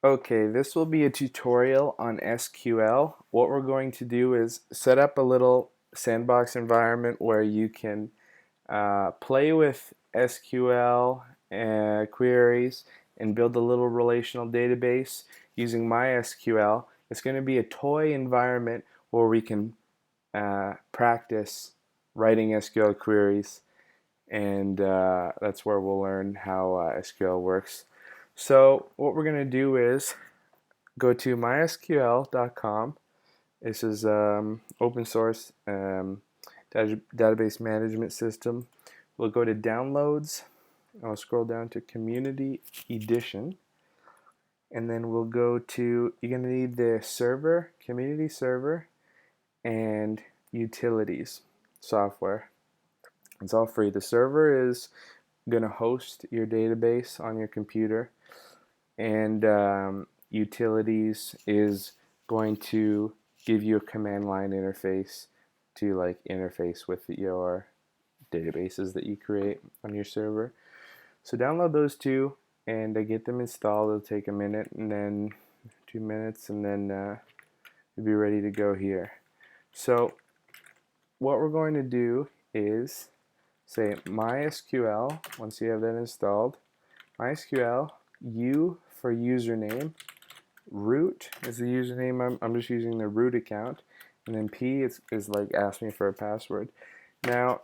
Okay, this will be a tutorial on SQL. What we're going to do is set up a little sandbox environment where you can play with SQL queries and build a little relational database using MySQL. It's going to be a toy environment where we can practice writing SQL queries, and that's where we'll learn how SQL works. So what we're going to do is go to mysql.com. This is open source database management system. We'll go to downloads. I'll scroll down to community edition, and then we'll go to, you're going to need the server, community server, and utilities software. It's all free. The server is going to host your database on your computer, and utilities is going to give you a command line interface to interface with your databases that you create on your server. So download those two and get them installed. It'll take a minute, and then 2 minutes, and then you'll be ready to go here. So what we're going to do is say MySQL. Once you have that installed, MySQL U for username, root is the username. I'm just using the root account, and then P is like ask me for a password. Now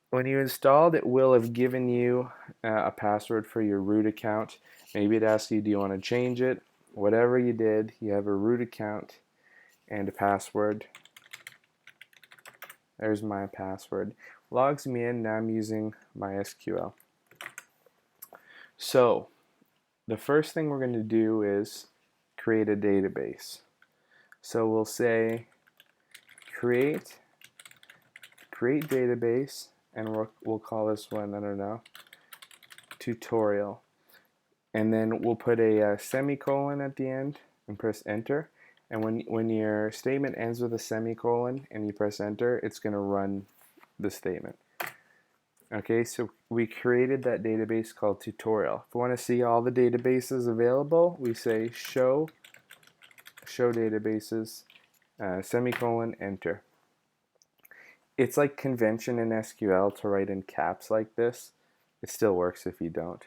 when you installed, it will have given you a password for your root account. Maybe it asks you, do you want to change it? Whatever you did, you have a root account and a password. There's my password. Logs me in. Now I'm using MySQL. So the first thing we're going to do is create a database. So we'll say create database, and we'll call this one, I don't know, tutorial. And then we'll put a semicolon at the end and press enter. And when your statement ends with a semicolon and you press enter, it's going to run the statement. Okay, so we created that database called tutorial. If we want to see all the databases available, we say show databases, semicolon, enter. It's like convention in SQL to write in caps like this. It still works if you don't.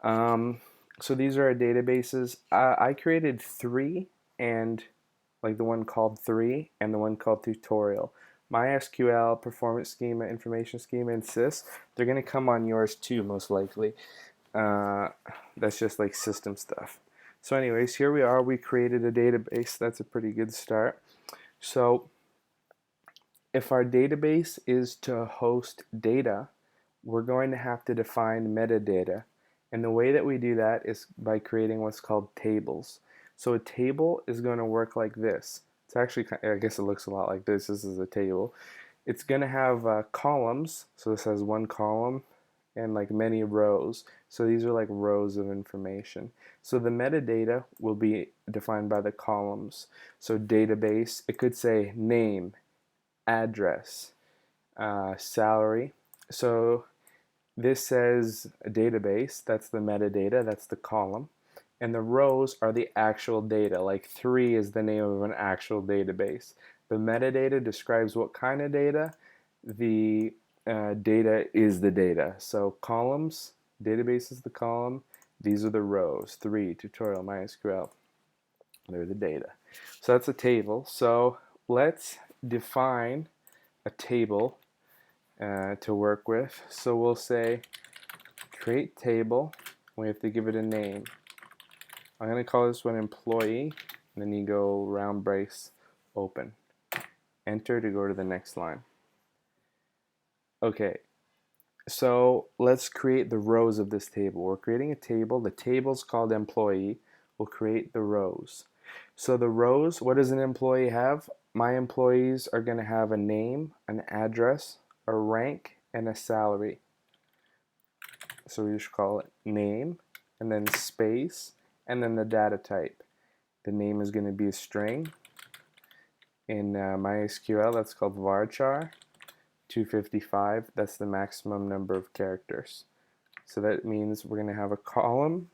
So these are our databases. I created 3, and like the one called 3 and the one called tutorial. MySQL, performance schema, information schema, and sys, they're going to come on yours too, most likely. That's just like system stuff. So anyways, here we are. We created a database. That's a pretty good start. So if our database is to host data, we're going to have to define metadata. And the way that we do that is by creating what's called tables. So a table is going to work like this. It's actually, I guess it looks a lot like this. This is a table. It's going to have columns. So this has one column and like many rows. So these are like rows of information. So the metadata will be defined by the columns. So database, it could say name, address, salary. So this says a database, that's the metadata, that's the column. And the rows are the actual data, like 3 is the name of an actual database. The metadata describes what kind of data, the data is the data. So columns, database is the column, these are the rows, 3, tutorial, MySQL, they're the data. So that's a table. So let's define a table to work with. So we'll say create table. We have to give it a name. I'm going to call this one employee, and then you go round brace open. Enter to go to the next line. Okay, so let's create the rows of this table. We're creating a table. The table's called employee. We'll create the rows. So the rows, what does an employee have? My employees are going to have a name, an address, a rank, and a salary. So we just call it name, and then space, and then the data type. The name is going to be a string. In MySQL, that's called varchar. 255, that's the maximum number of characters. So that means we're going to have a column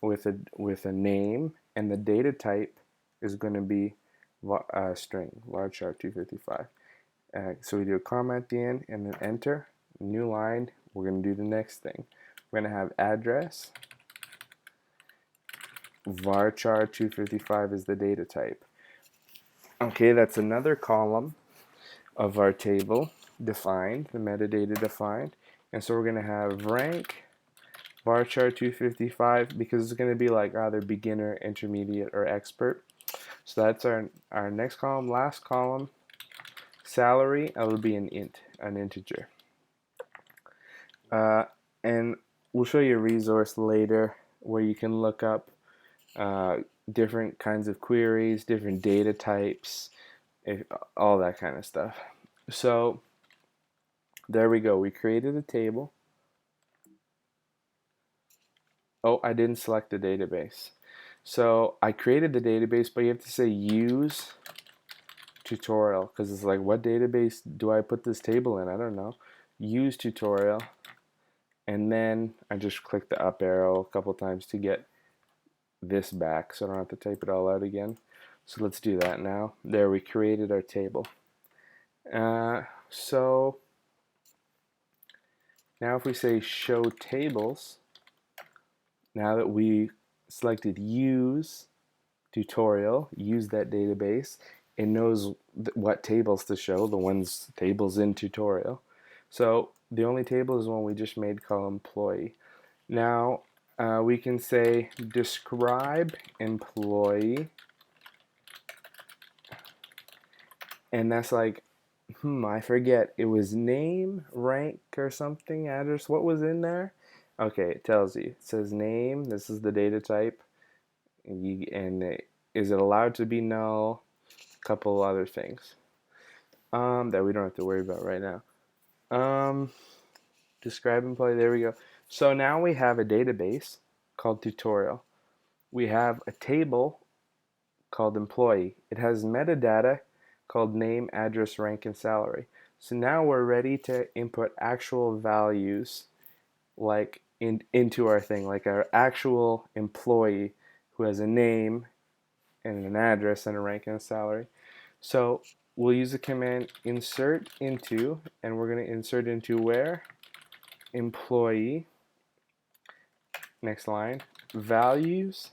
with a name, and the data type is going to be string varchar 255. So we do a comma at the end and then enter, new line. We're going to do the next thing. We're going to have address, varchar 255 is the data type. Okay, that's another column of our table defined, the metadata defined. And so we're going to have rank varchar 255 because it's going to be like either beginner, intermediate, or expert. So that's our next column. Last column, salary, it'll be an integer. And we'll show you a resource later where you can look up different kinds of queries, different data types, all that kind of stuff. So there we go. We created a table. Oh, I didn't select the database. So I created the database, but you have to say use tutorial because it's like, what database do I put this table in? I don't know. Use tutorial. And then I just click the up arrow a couple times to get this back so I don't have to type it all out again. So let's do that now. There, we created our table. So now if we say show tables, now that we selected use tutorial, use that database, it knows what tables to show, the tables in tutorial. So the only table is one we just made called employee. Now we can say describe employee, and that's like, I forget, it was name, rank, or something, address. What was in there? Okay, it tells you. It says name, this is the data type, and is it allowed to be null? A couple other things that we don't have to worry about right now. Describe employee, there we go. So now we have a database called tutorial. We have a table called employee. It has metadata called name, address, rank, and salary. So now we're ready to input actual values like into our thing, like our actual employee who has a name and an address and a rank and a salary. So we'll use the command insert into, and we're going to insert into where? Employee, next line, values,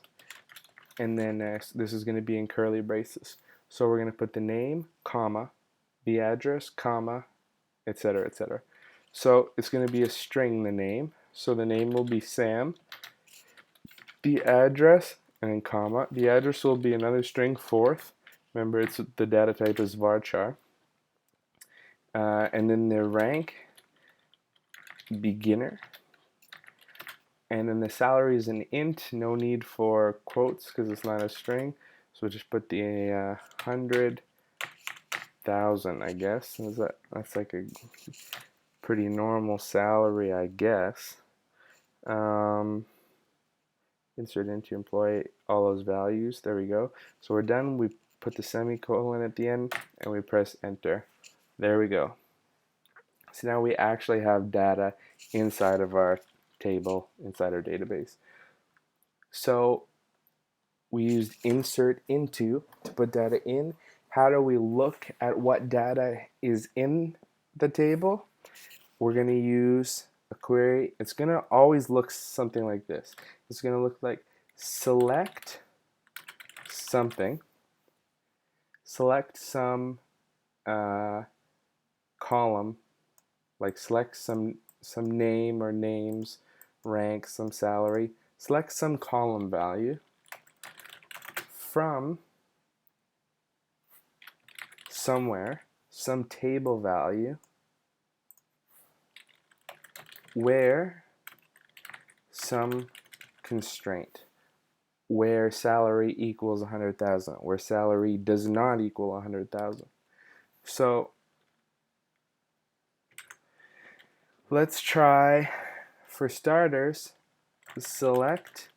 and then this is going to be in curly braces. So we're going to put the name, comma, the address, comma, etc., etc. So it's going to be a string, the name. So the name will be Sam, the address, and then comma. The address will be another string, fourth. Remember, it's the data type is varchar. And then the rank, beginner. And then the salary is an int, no need for quotes because it's not a string. So we'll just put the 100,000, I guess. That's like a pretty normal salary, I guess. Insert into employee, all those values. There we go. So we're done. We put the semicolon at the end and we press enter. There we go. So now we actually have data inside of our table, inside our database. So we used insert into to put data in. How do we look at what data is in the table? We're going to use a query. It's going to always look something like this. It's going to look like select something, select some column, like select some name or names, rank, some salary, select some column value from somewhere, some table value, where some constraint, where salary equals 100,000, where salary does not equal 100,000. So let's try, for starters, select.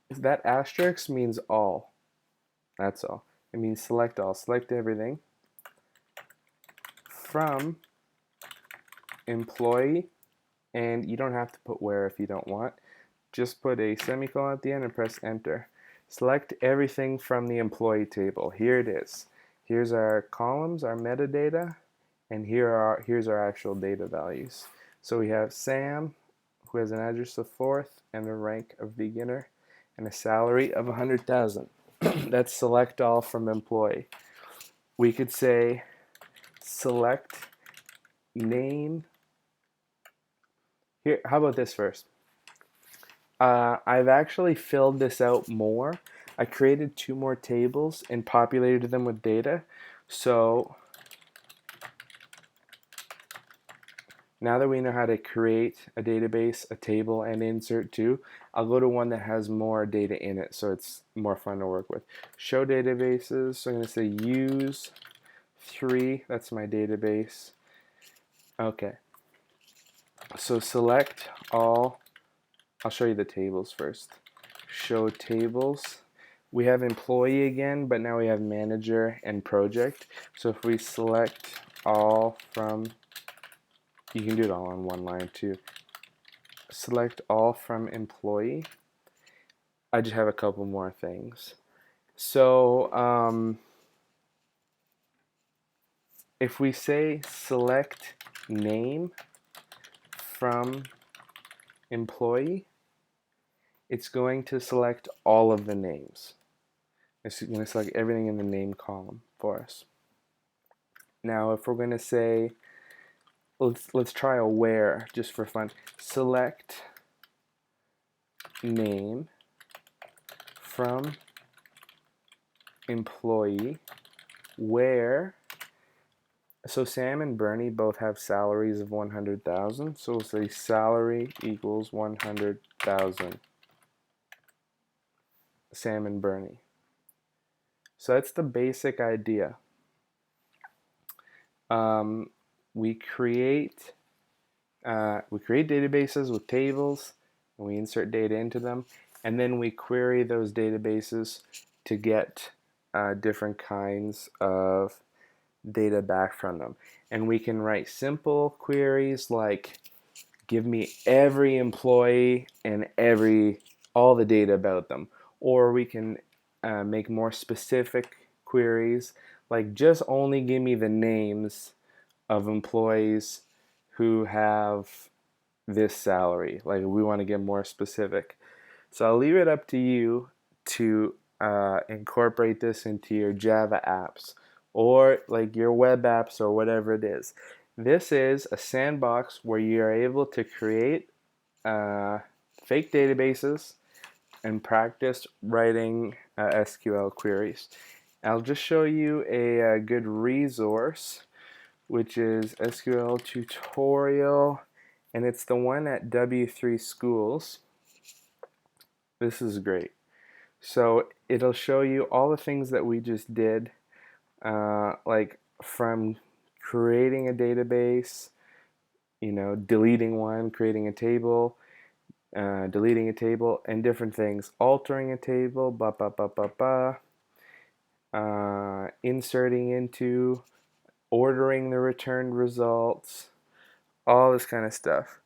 That asterisk means all. That's all. It means select all. Select everything from employee, and you don't have to put where if you don't want. just put a semicolon at the end and press enter. Select everything from the employee table. Here it is. Here's our columns, our metadata, and here's our actual data values. So we have Sam, who has an address of 4th and a rank of beginner and a salary of 100,000. That's select all from employee. We could say select name. Here, how about this first? I've actually filled this out more. I created 2 more tables and populated them with data. So now that we know how to create a database, a table, and insert to, I'll go to one that has more data in it so it's more fun to work with. Show databases, so I'm going to say use 3, that's my database. Okay, so select all. I'll show you the tables first. Show tables. We have employee again, but now we have manager and project. So if we select all from, you can do it all on one line too. Select all from employee. I just have a couple more things. So if we say select name from employee, it's going to select all of the names. It's going to select everything in the name column for us. Now if we're going to say, let's try a where just for fun. Select name from employee where, so Sam and Bernie both have salaries of 100,000, so we'll say salary equals 100,000. Sam and Bernie. So that's the basic idea. We create databases with tables, and we insert data into them, and then we query those databases to get different kinds of data back from them. And we can write simple queries like give me every employee and all the data about them, or we can make more specific queries like just only give me the names of employees who have this salary. Like we want to get more specific. So I'll leave it up to you to incorporate this into your Java apps or like your web apps or whatever it is. This is a sandbox where you are able to create fake databases and practice writing SQL queries. I'll just show you a good resource, which is SQL tutorial, and it's the one at W3 Schools. This is great. So it'll show you all the things that we just did, like from creating a database, deleting one, creating a table, deleting a table, and different things, altering a table, inserting into, ordering the returned results, all this kind of stuff.